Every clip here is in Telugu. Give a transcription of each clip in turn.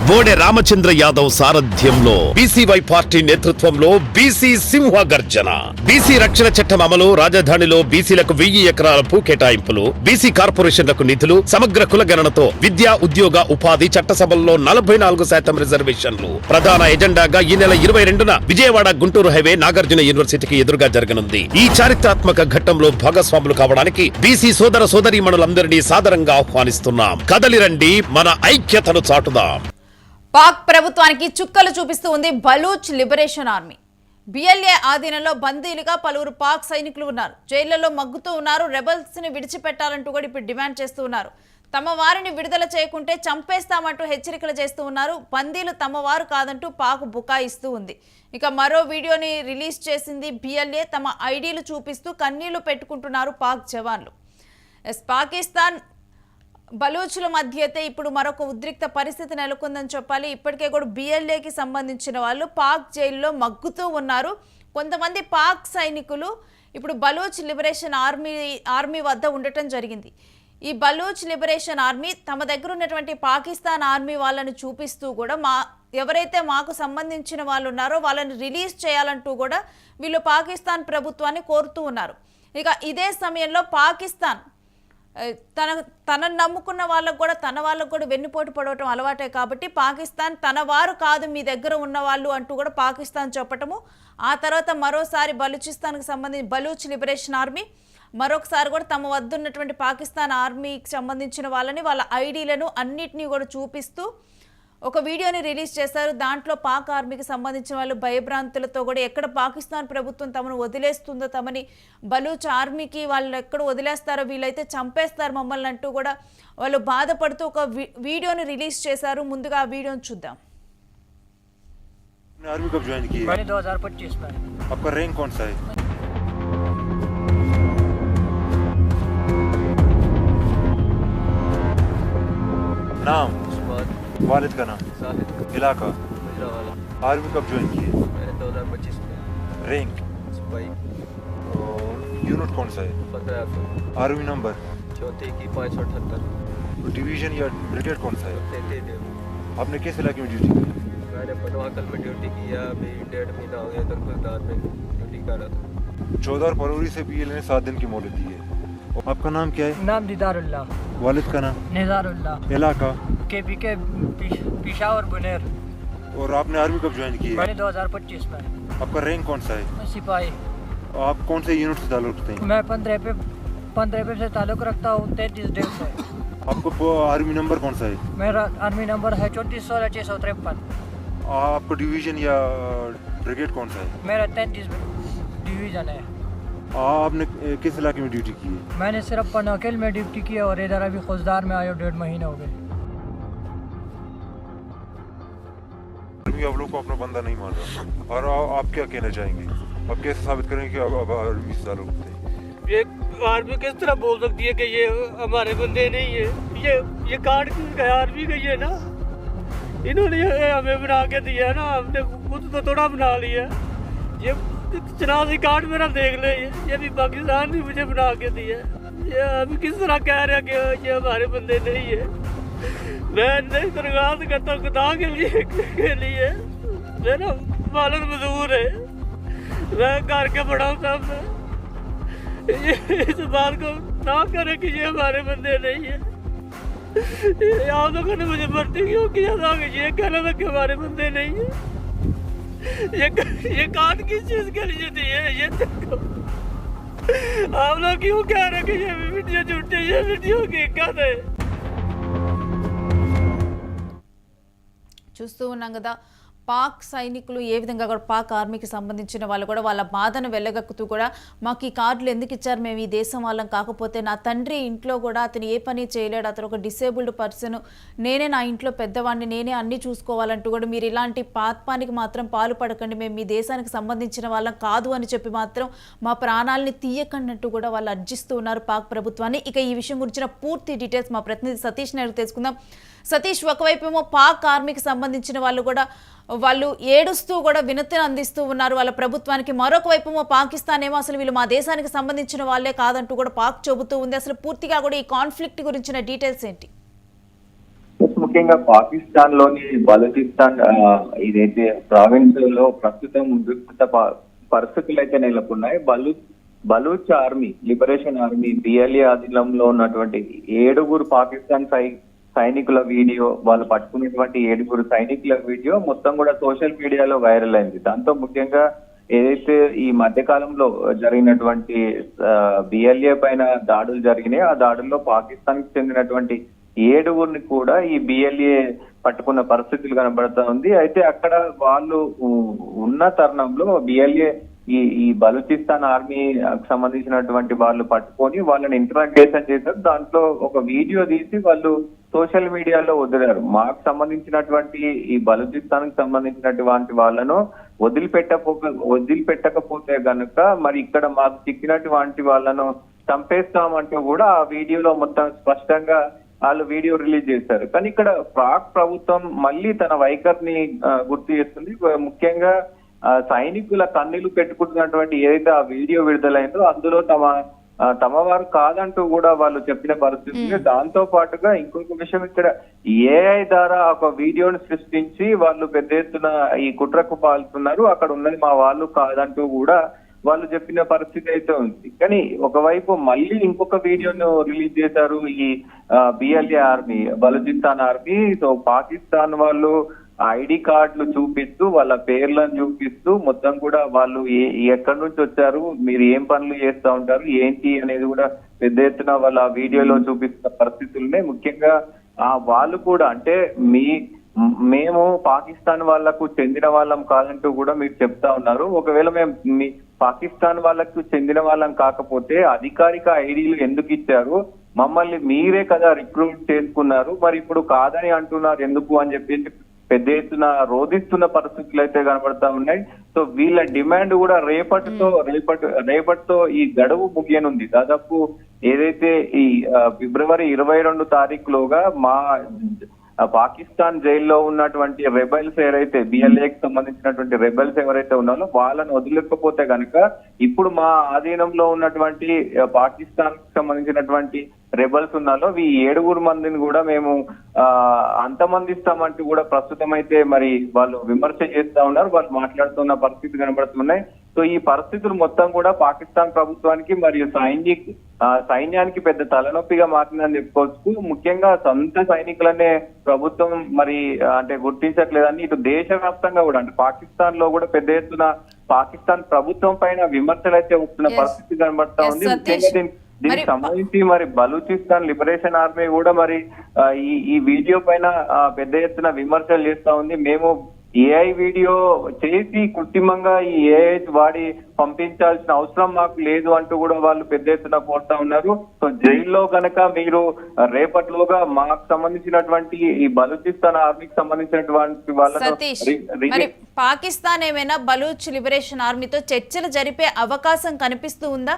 బోడే రామచంద్ర యాదవ్ సారథ్యంలో బీసీవై పార్టీ నేతృత్వంలో బీసీ సింహ గర్జన. బీసీ రక్షణ చట్టం అమలు, రాజధానిలో బీసీలకు 1000 ఎకరాల భూ కేటాయింపులు, బీసీ కార్పొరేషన్లకు నిధులు, సమగ్ర కులగణనతో విద్యా, ఉద్యోగ, ఉపాధి, చట్టసభల్లో 44% రిజర్వేషన్లు ప్రధాన ఎజెండాగా ఈ నెల 22న విజయవాడ గుంటూరు హైవే నాగార్జున యూనివర్సిటీకి ఎదురుగా జరగనుంది. ఈ చారిత్రాత్మక ఘట్టంలో భాగస్వాములు కావడానికి బీసీ సోదర సోదరీమణులందరినీ సాదరంగా ఆహ్వానిస్తున్నాం. కదలిరండి, మన ఐక్యతను చాటుదాం. పాక్ ప్రభుత్వానికి చుక్కలు చూపిస్తూ ఉంది బలూచ్ లిబరేషన్ ఆర్మీ. బిఎల్ఏ ఆధీనంలో బందీలుగా పలువురు పాక్ సైనికులు ఉన్నారు. జైళ్లలో మగ్గుతూ ఉన్నారు. రెబల్స్ ని విడిచిపెట్టాలంటూ కూడా ఇప్పుడు డిమాండ్ చేస్తూ ఉన్నారు. తమ వారిని విడుదల చేయకుంటే చంపేస్తామంటూ హెచ్చరికలు చేస్తూ ఉన్నారు. బందీలు తమ వారు కాదంటూ పాక్ బుకాయిస్తూ ఉంది. ఇక మరో వీడియోని రిలీజ్ చేసింది బిఎల్ఏ. తమ ఐడీలు చూపిస్తూ కన్నీళ్లు పెట్టుకుంటున్నారు పాక్ జవాన్లు. పాకిస్తాన్ బలూచుల మధ్య అయితే ఇప్పుడు మరొక ఉద్రిక్త పరిస్థితి నెలకొందని చెప్పాలి. ఇప్పటికే కూడా బిఎల్ఏకి సంబంధించిన వాళ్ళు పాక్ జైల్లో మగ్గుతూ ఉన్నారు. కొంతమంది పాక్ సైనికులు ఇప్పుడు బలూచ్ లిబరేషన్ ఆర్మీ వద్ద ఉండటం జరిగింది. ఈ బలూచ్ లిబరేషన్ ఆర్మీ తమ దగ్గర ఉన్నటువంటి పాకిస్తాన్ ఆర్మీ వాళ్ళని చూపిస్తూ కూడా ఎవరైతే మాకు సంబంధించిన వాళ్ళు ఉన్నారో వాళ్ళని రిలీజ్ చేయాలంటూ కూడా వీళ్ళు పాకిస్తాన్ ప్రభుత్వాన్ని కోరుతూ ఉన్నారు. ఇక ఇదే సమయంలో పాకిస్తాన్ తనను నమ్ముకున్న వాళ్ళకు కూడా తన వాళ్ళకు కూడా వెన్నుపోటు పడవటం అలవాటే కాబట్టి పాకిస్తాన్ తన వారు కాదు మీ దగ్గర ఉన్న వాళ్ళు అంటూ కూడా పాకిస్తాన్ చెప్పటము. ఆ తర్వాత మరోసారి బలూచిస్తాన్కి సంబంధించి బలూచ్ లిబరేషన్ ఆర్మీ మరొకసారి కూడా తమ వద్ద ఉన్నటువంటి పాకిస్తాన్ ఆర్మీకి సంబంధించిన వాళ్ళని వాళ్ళ ఐడీలను అన్నిటినీ కూడా చూపిస్తూ ఒక వీడియోని రిలీజ్ చేశారు. దాంట్లో పాక్ ఆర్మీకి సంబంధించిన వాళ్ళు భయభ్రాంతులతో కూడా ఎక్కడ పాకిస్తాన్ ప్రభుత్వం తమను వదిలేస్తుందో, తమని బలూచ్ ఆర్మీకి వాళ్ళు ఎక్కడ వదిలేస్తారో, వీళ్ళైతే చంపేస్తారు మమ్మల్ని అంటూ కూడా వాళ్ళు బాధపడుతూ ఒక వీడియోని రిలీజ్ చేశారు. ముందుగా ఆ వీడియోని చూద్దాం. आर्मी कब ज्वाइन की? मैंने 2025 में। आपका रैंक कौन सा है? नाम? वालिद का नाम? इलाका? आर्मी कब ज्वाइन की? मैंने 2025 में। रैंक? सिपाही। यूनिट कौन सा है? 15। Army number? 34 की 578। डिवीजन या ब्रिगेड कौन सा है? 33। आपने किस इलाके में ड्यूटी की? मैंने पटवाकल में ड्यूटी किया, अभी 1.5 महीना हो गया दरकुलदार में ड्यूटी कर रहा था। 14 फरवरी से BLA ने 7 दिन की मोहलत दी है। आपका नाम क्या है? नाम दीदारुल्लाह। वालिद का नाम? निजारुल्लाह। इलाका? KPK पेशावर बुनेर। और आपने आर्मी कब ज्वाइन की है? मैंने 2025 में। आपका रैंक कौन सा है? मैं सिपाही। आप कौन से यूनिट से ताल्लुक रखते हैं? मैं 15 पे से ताल्लुक़ रखता हूँ 33 डेट से। आपको आर्मी नंबर कौन सा है? मेरा आर्मी नंबर है 3416-653। आपको डिवीजन या ब्रिगेड कौन सा है? मेरा 33 डिवीज़न है। आपने किस इलाके में ड्यूटी की है? मैंने सिर्फ पनाकिल में ड्यूटी की और इधर अभी खुजदार में आया 1.5 महीने हो गए। आप लोग को अपना बंदा नहीं मान रहा और आप क्या कहना चाहेंगे? आप कैसे साबित करेंगे कि आप आर्मी से ताल्लुक रखते हैं? ये आर्मी किस तरह बोल सकती है कि ये हमारे बंदे नहीं है? ये कार्ड आर्मी का ही है ना, इन्होंने हमें बना के दिया ना, हमने खुद तो थोड़ा बना लिया। ये शनाख्ती कार्ड मेरा देख ले, ये भी पाकिस्तान ने मुझे बना के दिया। ये अभी किस तरह कह रहे हैं कि ये हमारे बंदे नहीं है? मैं नहीं दरख्वास्त करता खुदा के लिए मेरा मालिक मजदूर है, मैं घर के बड़ा हूँ साहब। इस बात को ना करे कि ये हमारे बंदे नहीं है। आप लोगों ने मुझे भर्ती क्यों किया था कि ये कहना था कि हमारे बंदे नहीं है? ये कार्ड किस चीज के लिए दिए? ये देखो आप लोग क्यों कह रहे कि ये वीडियो झूठी, ये वीडियो हकीकत है। చూస్తూ ఉన్నాం కదా పాక్ సైనికులు ఏ విధంగా కూడా పాక్ ఆర్మీకి సంబంధించిన వాళ్ళు కూడా వాళ్ళ బాధను వెళ్ళగక్కుతూ కూడా మాకు ఈ కార్డులు ఎందుకు ఇచ్చారు, మేము ఈ దేశం వాళ్ళం కాకపోతే, నా తండ్రి ఇంట్లో కూడా అతను ఏ పని చేయలేడు, అతను ఒక డిసేబుల్డ్ పర్సన్, నేనే నా ఇంట్లో పెద్దవాడిని, నేనే అన్నీ చూసుకోవాలంటూ కూడా మీరు ఇలాంటి పాత్పానికి మాత్రం పాలు పడకండి, మేము మీ దేశానికి సంబంధించిన వాళ్ళం కాదు అని చెప్పి మాత్రం మా ప్రాణాలని తీయకండి కూడా వాళ్ళు అర్జిస్తూ ఉన్నారు పాక్ ప్రభుత్వాన్ని. ఇక ఈ విషయం గురించిన పూర్తి డీటెయిల్స్ మా ప్రతినిధి సతీష్ నాయుడు తెలుసుకుందాం. సతీష్, ఒకవైపు ఏమో పాక్ ఆర్మీకి సంబంధించిన వాళ్ళు కూడా వాళ్ళు ఏడుస్తూ కూడా వినతిని అందిస్తూ ఉన్నారు వాళ్ళ ప్రభుత్వానికి, మరొక వైపు ఏమో పాకిస్తాన్ ఏమో అసలు వీళ్ళు మా దేశానికి సంబంధించిన వాళ్ళే కాదంటూ కూడా పాక్ చెబుతూ ఉంది. అసలు పూర్తిగా కూడా ఈ కాన్ఫ్లిక్ట్ గురించిన డీటెయిల్స్ ఏంటి? ముఖ్యంగా పాకిస్తాన్ లోని బలూచిస్తాన్ ఇదైతే ప్రావిన్స్ లో ప్రస్తుతం ఉద్రిక్త పరిస్థితులు అయితే నెలకొన్నాయి. Baloch army liberation army BLA ఆధీనంలో ఉన్నటువంటి 7 పాకిస్తాన్ సైనికుల వీడియో, వాళ్ళు పట్టుకున్నటువంటి 7 సైనికుల వీడియో మొత్తం కూడా సోషల్ మీడియాలో వైరల్ అయింది. దాంతో ముఖ్యంగా ఏదైతే ఈ మధ్య కాలంలో జరిగినటువంటి బిఎల్ఏ పైన దాడులు జరిగినాయి, ఆ దాడుల్లో పాకిస్తాన్ కి చెందినటువంటి 7 కూడా ఈ బిఎల్ఏ పట్టుకున్న పరిస్థితులు కనబడతా ఉంది. అయితే అక్కడ వాళ్ళు ఉన్న తరుణంలో బిఎల్ఏ ఈ బలూచిస్తాన్ ఆర్మీ సంబంధించినటువంటి వాళ్ళు పట్టుకొని వాళ్ళని ఇంటరాగేషన్ చేశారు. దాంట్లో ఒక వీడియో తీసి వాళ్ళు సోషల్ మీడియాలో వదిలారు. మాకు సంబంధించినటువంటి ఈ బలూచిస్తాన్ కి సంబంధించినటువంటి వాళ్ళను వదిలిపెట్టకపోతే గనుక మరి ఇక్కడ మాకు చిక్కినటువంటి వాళ్ళను చంపేస్తామంటూ కూడా ఆ వీడియోలో మొత్తం స్పష్టంగా వాళ్ళు వీడియో రిలీజ్ చేశారు. కానీ ఇక్కడ పాక్ ప్రభుత్వం మళ్ళీ తన వైఖరిని గుర్తు చేస్తుంది. ముఖ్యంగా సైనికుల కన్నీళ్లు పెట్టుకుంటున్నటువంటి ఏదైతే ఆ వీడియో విడుదలైందో అందులో తమ వారు కాదంటూ కూడా వాళ్ళు చెప్పిన పరిస్థితి. దాంతో పాటుగా ఇంకొక విషయం, ఇక్కడ ఏఐ ద్వారా ఒక వీడియోని సృష్టించి వాళ్ళు పెద్ద ఎత్తున ఈ కుట్రకు పాల్గొన్నారు, అక్కడ ఉన్నది మా వాళ్ళు కాదంటూ కూడా వాళ్ళు చెప్పిన పరిస్థితి అయితే ఉంది. కానీ ఒకవైపు మళ్ళీ ఇంకొక వీడియోను రిలీజ్ చేశారు ఈ BLA army, Balochistan army. So Pakistan వాళ్ళు ఐడి కార్డులు చూపిస్తూ వాళ్ళ పేర్లను చూపిస్తూ మొత్తం కూడా వాళ్ళు ఎక్కడి నుంచి వచ్చారు, మీరు ఏం పనులు చేస్తూ ఉంటారు ఏంటి అనేది కూడా పెద్ద ఎత్తున వాళ్ళ వీడియోలో చూపిస్తున్న పరిస్థితులనే. ముఖ్యంగా వాళ్ళు కూడా అంటే మేము పాకిస్తాన్ వాళ్లకు చెందిన వాళ్ళం కాదంటూ కూడా మీరు చెప్తా ఉన్నారు. ఒకవేళ మేము పాకిస్తాన్ వాళ్ళకు చెందిన వాళ్ళం కాకపోతే అధికారిక ఐడీలు ఎందుకు ఇచ్చారు, మమ్మల్ని మీరే కదా రిక్రూట్ చేసుకున్నారు, మరి ఇప్పుడు కాదని అంటున్నారు ఎందుకు అని చెప్పేసి పెద్ద ఎత్తున రోధిస్తున్న పరిస్థితులు అయితే కనబడతా ఉన్నాయి. సో వీళ్ళ డిమాండ్ కూడా రేపటితో ఈ గడువు ముగియనుంది. దాదాపు ఏదైతే ఈ ఫిబ్రవరి 22 తారీఖులోగా పాకిస్తాన్ జైల్లో ఉన్నటువంటి రెబెల్స్ ఎవరైతే బిఎల్ఏకి సంబంధించినటువంటి రెబెల్స్ ఎవరైతే ఉన్నారో వాళ్ళని వదిలేకపోతే కనుక ఇప్పుడు మా ఆధీనంలో ఉన్నటువంటి పాకిస్తాన్ కి సంబంధించినటువంటి రెబల్స్ ఉన్నారో ఈ 7 మందిని కూడా మేము అంతమందిస్తామంటూ కూడా ప్రస్తుతం అయితే మరి వాళ్ళు విమర్శ చేస్తా ఉన్నారు, వాళ్ళు మాట్లాడుతున్న పరిస్థితి కనబడుతున్నాయి. సో ఈ పరిస్థితులు మొత్తం కూడా పాకిస్తాన్ ప్రభుత్వానికి మరియు సైన్యానికి పెద్ద తలనొప్పిగా మారిందని చెప్పుకోవచ్చు. ముఖ్యంగా సొంత సైనికులనే ప్రభుత్వం మరి అంటే గుర్తించట్లేదని ఇటు దేశవ్యాప్తంగా కూడా అంటే పాకిస్తాన్ లో కూడా పెద్ద ఎత్తున పాకిస్తాన్ ప్రభుత్వం పైన విమర్శలు అయితే వస్తున్న పరిస్థితి కనబడతా ఉంది. ముఖ్యంగా దీనికి సంబంధించి మరి బలూచిస్తాన్ లిబరేషన్ ఆర్మీ కూడా మరి ఈ వీడియో పైన పెద్ద ఎత్తున విమర్శలు చేస్తా ఉంది. మేము ఏఐ వీడియో చేసి కృత్రిమంగా ఈ ఏఐ వాడి పంపించాల్సిన అవసరం మాకు లేదు అంటూ కూడా వాళ్ళు పెద్ద ఎత్తున కోరుతా ఉన్నారు. సో జైల్లో కనుక మీరు రేపటిలోగా మాకు సంబంధించినటువంటి ఈ బలూచిస్తాన్ ఆర్మీకి సంబంధించినటువంటి వాళ్ళని పాకిస్తాన్ ఏమైనా బలూచ్ లిబరేషన్ ఆర్మీతో చర్చలు జరిపే అవకాశం కనిపిస్తూ ఉందా,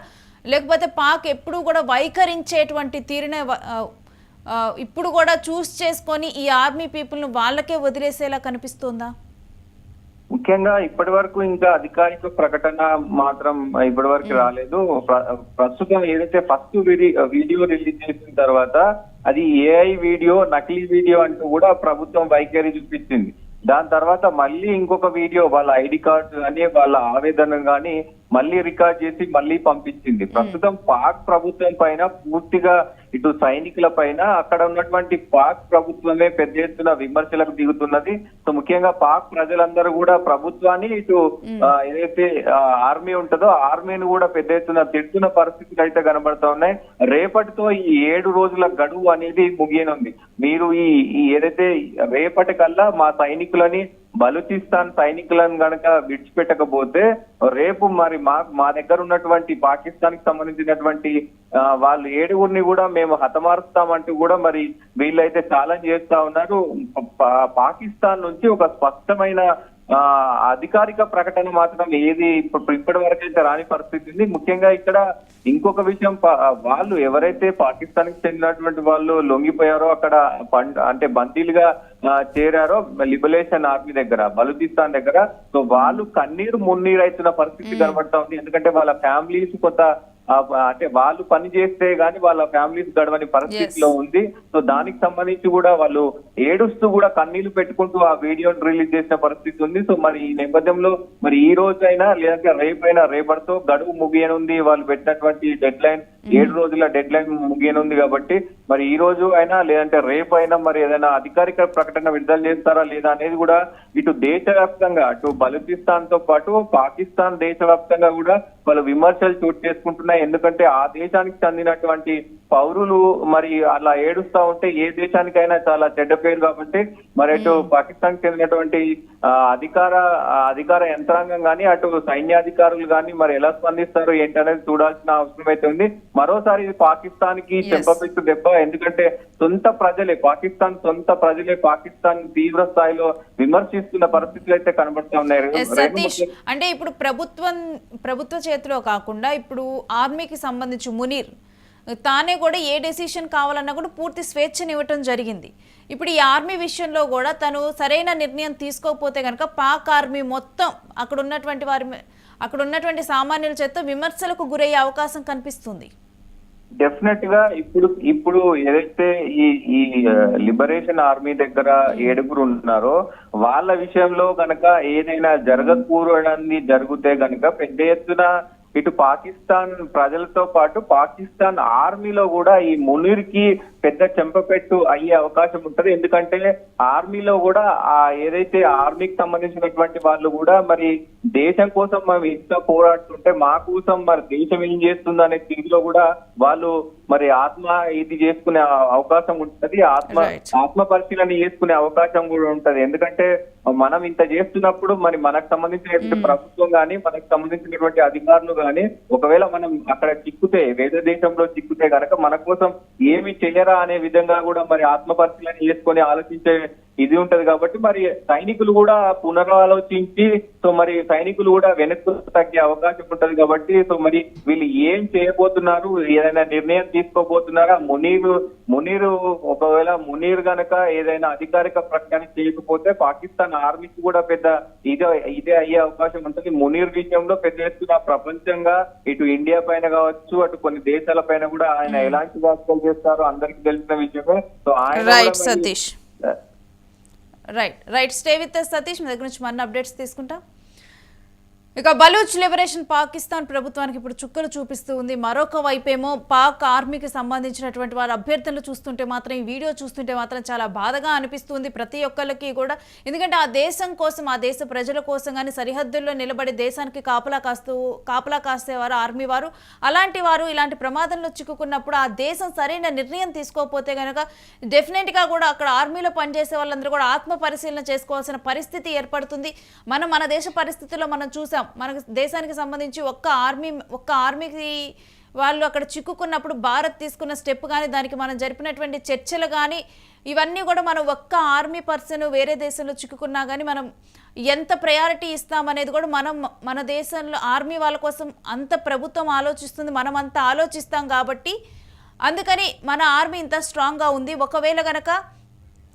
లేకపోతే పాక్ ఎప్పుడు కూడా వైఖరించేటువంటి తీరునే ఇప్పుడు కూడా చూస్ చేసుకొని ఈ ఆర్మీ పీపుల్ ను వాళ్ళకే వదిలేసేలా కనిపిస్తుందా? ముఖ్యంగా ఇప్పటి వరకు ఇంకా అధికారిక ప్రకటన మాత్రం ఇప్పటి వరకు రాలేదు. ప్రస్తుతం ఏదైతే ఫస్ట్ వీడియో రిలీజ్ చేసిన తర్వాత అది ఏఐ వీడియో, నకిలీ వీడియో అంటూ కూడా ప్రభుత్వం వైఖరి చూపించింది. దాని తర్వాత మళ్ళీ ఇంకొక వీడియో వాళ్ళ ఐడి కార్డు కానీ వాళ్ళ ఆవేదన కానీ మళ్ళీ రికార్డ్ చేసి మళ్ళీ పంపించింది. ప్రస్తుతం పాక్ ప్రభుత్వం పైన పూర్తిగా ఇటు సైనికుల పైన అక్కడ ఉన్నటువంటి పాక్ ప్రభుత్వమే పెద్ద ఎత్తున విమర్శలకు దిగుతున్నది. సో ముఖ్యంగా పాక్ ప్రజలందరూ కూడా ప్రభుత్వాన్ని ఇటు ఏదైతే ఆర్మీ ఉంటుందో ఆర్మీని కూడా పెద్ద ఎత్తున తిడుతున్న పరిస్థితులు అయితే కనబడతా ఉన్నాయి. రేపటితో ఈ 7 రోజుల గడువు అనేది ముగియనుంది. మీరు ఈ ఏదైతే రేపటికల్లా మా సైనికులని బలూచిస్తాన్ సైనికులను గనక విడిచిపెట్టకపోతే రేపు మరి మా దగ్గర ఉన్నటువంటి పాకిస్తాన్ కి సంబంధించినటువంటి వాళ్ళు 7 కూడా మేము హతమారుస్తామంటూ కూడా మరి వీళ్ళైతే ఛాలెంజ్ చేస్తా ఉన్నారు. పాకిస్తాన్ నుంచి ఒక స్పష్టమైన అధికారిక ప్రకటన మాత్రం ఏది ఇప్పటి వరకు అయితే రాని పరిస్థితి ఉంది. ముఖ్యంగా ఇక్కడ ఇంకొక విషయం, వాళ్ళు ఎవరైతే పాకిస్తాన్ కి చెందినటువంటి వాళ్ళు లొంగిపోయారో అక్కడ అంటే బందీలుగా చేరారో లిబరేషన్ ఆర్మీ దగ్గర బలూచిస్తాన్ దగ్గర, సో వాళ్ళు కన్నీరు మున్నీరు అవుతున్న పరిస్థితి కనబడతా ఉంది. ఎందుకంటే వాళ్ళ ఫ్యామిలీస్ కొంత అంటే వాళ్ళు పని చేస్తే గానీ వాళ్ళ ఫ్యామిలీస్ గడవని పరిస్థితిలో ఉంది. సో దానికి సంబంధించి కూడా వాళ్ళు ఏడుస్తూ కూడా కన్నీళ్లు పెట్టుకుంటూ ఆ వీడియోని రిలీజ్ చేసిన పరిస్థితి ఉంది. సో మరి ఈ నేపథ్యంలో మరి ఈ రోజైనా లేదంటే రేపైనా, రేపటితో గడువు ముగియనుంది. వాళ్ళు పెట్టినటువంటి డెడ్ లైన్ 7 రోజుల డెడ్ లైన్ ముగియనుంది కాబట్టి మరి ఈ రోజు అయినా లేదంటే రేపు అయినా మరి ఏదైనా అధికారిక ప్రకటన విడుదల చేస్తారా లేదా అనేది కూడా ఇటు దేశవ్యాప్తంగా అటు బలూచిస్తాన్ తో పాటు పాకిస్తాన్ దేశవ్యాప్తంగా కూడా వాళ్ళు విమర్శలు చోటు చేసుకుంటున్నాయి. ఎందుకంటే ఆ దేశానికి చెందినటువంటి పౌరులు మరి అలా ఏడుస్తా ఉంటే ఏ దేశానికైనా చాలా చెడ్డ పేరు కాబట్టి మరి అటు పాకిస్తాన్ చెందినటువంటి అధికార యంత్రాంగం కానీ అటు సైన్యాధికారులు కానీ మరి ఎలా స్పందిస్తారు ఏంటనేది చూడాల్సిన అవసరం అయితే ఉంది. మరోసారి ఇది పాకిస్తాన్ కి చెంపపెట్టు దెబ్బ. ఎందుకంటే సొంత ప్రజలే పాకిస్తాన్ తీవ్ర స్థాయిలో విమర్శిస్తున్న పరిస్థితులు అయితే కనబడుతూ ఉన్నాయి. సతీష్, అంటే ఇప్పుడు ప్రభుత్వ చేతిలో కాకుండా ఇప్పుడు ఆర్మీకి సంబంధించి మునీర్ తానే కూడా ఏ డెసిషన్ కావాలన్నా కూడా పూర్తి స్వేచ్ఛనివ్వటం జరిగింది. ఇప్పుడు ఈ ఆర్మీ విషయంలో కూడా తను సరైన నిర్ణయం తీసుకోకపోతే కనుక పాక్ ఆర్మీ మొత్తం అక్కడ ఉన్నటువంటి సామాన్యుల చేత విమర్శలకు గురయ్యే అవకాశం కనిపిస్తుంది. డెఫినెట్ గా ఇప్పుడు ఏదైతే ఈ లిబరేషన్ ఆర్మీ దగ్గర 7 ఉన్నారో వాళ్ళ విషయంలో గనక ఏదైనా జరగకూడదని జరిగితే గనక పెద్ద ఎత్తున ఇటు పాకిస్తాన్ ప్రజలతో పాటు పాకిస్తాన్ ఆర్మీలో కూడా ఈ మునీర్ కి పెద్ద చెంపపెట్టు అయ్యే అవకాశం ఉంటది. ఎందుకంటే ఆర్మీలో కూడా ఏదైతే ఆర్మీకి సంబంధించినటువంటి వాళ్ళు కూడా మరి దేశం కోసం మనం ఇంత పోరాడుతుంటే మా కోసం మరి దేశం ఏం చేస్తుంది అనే స్థితిలో కూడా వాళ్ళు మరి ఇది చేసుకునే అవకాశం ఉంటది. ఆత్మ పరిశీలన చేసుకునే అవకాశం కూడా ఉంటది. ఎందుకంటే మనం ఇంత చేస్తున్నప్పుడు మరి మనకు సంబంధించినటువంటి ప్రభుత్వం కానీ మనకు సంబంధించినటువంటి అధికారులు కానీ ఒకవేళ మనం అక్కడ చిక్కుతే వేరే దేశంలో చిక్కుతే గనక మన కోసం ఏమి చేయరా అనే విధంగా కూడా మరి ఆత్మ పరిశీలన చేసుకొని ఆలోచించే ఇది ఉంటది. కాబట్టి మరి సైనికులు కూడా పునరాలోచించి సో మరి సైనికులు కూడా వెనక్కు తగ్గే అవకాశం ఉంటది. కాబట్టి సో మరి వీళ్ళు ఏం చేయబోతున్నారు, ఏదైనా నిర్ణయం తీసుకోబోతున్నారా? మునీరు ఒకవేళ మునీర్ గనక ఏదైనా అధికారిక ప్రకటన చేయకపోతే పాకిస్తాన్ ఆర్మీకి కూడా పెద్ద ఇదే అయ్యే అవకాశం ఉంటుంది. మునీర్ విషయంలో పెద్ద ఎత్తున ప్రపంచంగా ఇటు ఇండియా పైన కావచ్చు అటు కొన్ని దేశాల పైన కూడా ఆయన ఎలాంటి వ్యాఖ్యలు చేస్తారో అందరికి తెలిసిన విషయమే. సో ఆయన రైట్ స్టే విత్ సతీష్, మీ దగ్గర నుంచి మరిన్ని అప్డేట్స్ తీసుకుంటా. ఇక బలూచ్ లిబరేషన్ పాకిస్తాన్ ప్రభుత్వానికి ఇప్పుడు చుక్కలు చూపిస్తూ ఉంది. మరొక వైపేమో పాక్ ఆర్మీకి సంబంధించినటువంటి వారి అభ్యర్థనలు చూస్తుంటే మాత్రం, ఈ వీడియో చూస్తుంటే మాత్రం చాలా బాధగా అనిపిస్తుంది ప్రతి ఒక్కరికి కూడా. ఎందుకంటే ఆ దేశం కోసం, ఆ దేశ ప్రజల కోసం కానీ సరిహద్దుల్లో నిలబడి దేశానికి కాపలా కాసేవారు ఆర్మీ వారు. అలాంటి వారు ఇలాంటి ప్రమాదంలో చిక్కుకున్నప్పుడు ఆ దేశం సరైన నిర్ణయం తీసుకోకపోతే కనుక డెఫినెట్గా కూడా అక్కడ ఆర్మీలో పనిచేసే వాళ్ళందరూ కూడా ఆత్మ పరిశీలన చేసుకోవాల్సిన పరిస్థితి ఏర్పడుతుంది. మన దేశ పరిస్థితుల్లో మనం చూసాం. మన దేశానికి సంబంధించి ఒక్క ఆర్మీకి వాళ్ళు అక్కడ చిక్కుకున్నప్పుడు భారత్ తీసుకున్న స్టెప్ కానీ, దానికి మనం జరిపినటువంటి చర్చలు కానీ, ఇవన్నీ కూడా మనం ఒక్క ఆర్మీ పర్సన్ వేరే దేశంలో చిక్కుకున్నా కానీ మనం ఎంత ప్రయారిటీ ఇస్తామనేది కూడా మన దేశంలో ఆర్మీ వాళ్ళ కోసం అంత ప్రభుత్వం ఆలోచిస్తుంది, మనం అంత ఆలోచిస్తాం. కాబట్టి అందుకని మన ఆర్మీ ఇంత స్ట్రాంగ్గా ఉంది. ఒకవేళ గనక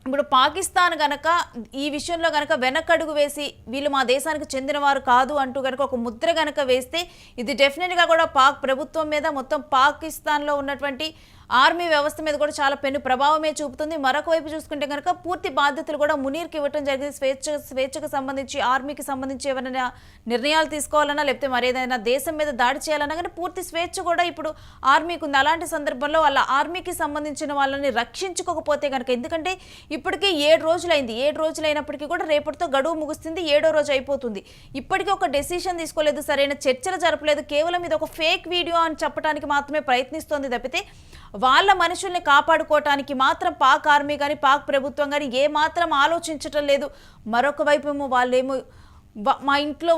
ఇప్పుడు పాకిస్తాన్ గనక ఈ విషయంలో గనక వెనకడుగు వేసి వీళ్ళు మా దేశానికి చెందినవారు కాదు అంటూ గనక ఒక ముద్ర గనక వేస్తే ఇది డెఫినెట్గా కూడా పాక్ ప్రభుత్వం మీద, మొత్తం పాకిస్తాన్లో ఉన్నటువంటి ఆర్మీ వ్యవస్థ మీద కూడా చాలా పెను ప్రభావమే చూపుతుంది. మరొక వైపు చూసుకుంటే కనుక పూర్తి బాధ్యతలు కూడా మునీర్కి ఇవ్వటం జరిగింది. స్వేచ్ఛకు సంబంధించి, ఆర్మీకి సంబంధించి ఏమైనా నిర్ణయాలు తీసుకోవాలన్నా లేకపోతే మరేదైనా దేశం మీద దాడి చేయాలన్నా కానీ పూర్తి స్వేచ్ఛ కూడా ఇప్పుడు ఆర్మీకి ఉంది. అలాంటి సందర్భంలో వాళ్ళ ఆర్మీకి సంబంధించిన వాళ్ళని రక్షించుకోకపోతే కనుక, ఎందుకంటే ఇప్పటికీ 7 రోజులైంది, 7 రోజులైనప్పటికీ కూడా రేపటితో గడువు ముగుస్తుంది, 7వ రోజు అయిపోతుంది. ఇప్పటికీ ఒక డెసిషన్ తీసుకోలేదు, సరైన చర్చలు జరపలేదు. కేవలం ఇది ఒక ఫేక్ వీడియో అని చెప్పడానికి మాత్రమే ప్రయత్నిస్తోంది తప్పితే వాళ్ళ మనుషుల్ని కాపాడుకోవటానికి మాత్రం పాక్ ఆర్మీ కానీ పాక్ ప్రభుత్వం కానీ ఏమాత్రం ఆలోచించటం లేదు. మరొక వైపు వాళ్ళేమో మా ఇంట్లో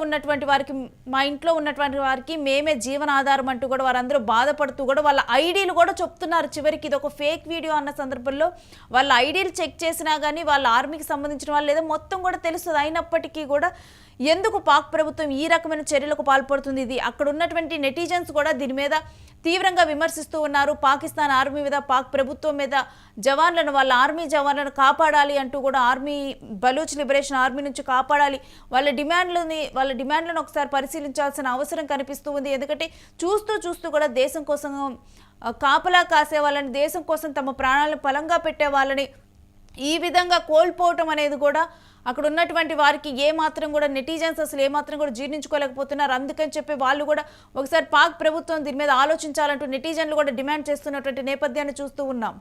ఉన్నటువంటి వారికి మేమే జీవనాధారం అంటూ కూడా వారందరూ బాధపడుతూ కూడా వాళ్ళ ఐడీలు కూడా చెప్తున్నారు. చివరికి ఇది ఒక ఫేక్ వీడియో అన్న సందర్భంలో వాళ్ళ ఐడీలు చెక్ చేసినా కానీ వాళ్ళ ఆర్మీకి సంబంధించిన వాళ్ళు లేదా మొత్తం కూడా తెలుస్తుంది. అయినప్పటికీ కూడా ఎందుకు పాక్ ప్రభుత్వం ఈ రకమైన చర్యలకు పాల్పడుతుంది? ఇది అక్కడ ఉన్నటువంటి నెటిజన్స్ కూడా దీని మీద తీవ్రంగా విమర్శిస్తూ ఉన్నారు. పాకిస్తాన్ ఆర్మీ మీద, పాక్ ప్రభుత్వం మీద, జవాన్లను, వాళ్ళ ఆర్మీ జవాన్లను కాపాడాలి అంటూ కూడా బలూచ్ లిబరేషన్ ఆర్మీ నుంచి కాపాడాలి, వాళ్ళ వాళ్ళ డిమాండ్లను ఒకసారి పరిశీలించాల్సిన అవసరం కనిపిస్తూ ఉంది. ఎందుకంటే చూస్తూ కూడా దేశం కోసం కాపలా కాసే వాళ్ళని, దేశం కోసం తమ ప్రాణాలను పలంగా పెట్టే వాళ్ళని ఈ విధంగా కోల్పోవటం అనేది కూడా అక్కడ ఉన్నటువంటి వారికి ఏమాత్రం కూడా నెటిజన్స్ అసలు ఏమాత్రం కూడా జీర్ణించుకోలేకపోతున్నారు. అందుకని చెప్పి వాళ్ళు కూడా ఒకసారి పాక్ ప్రభుత్వం దీని మీద ఆలోచించాలంటూ నెటిజన్లు కూడా డిమాండ్ చేస్తున్నటువంటి నేపథ్యాన్ని చూస్తూ ఉన్నాం.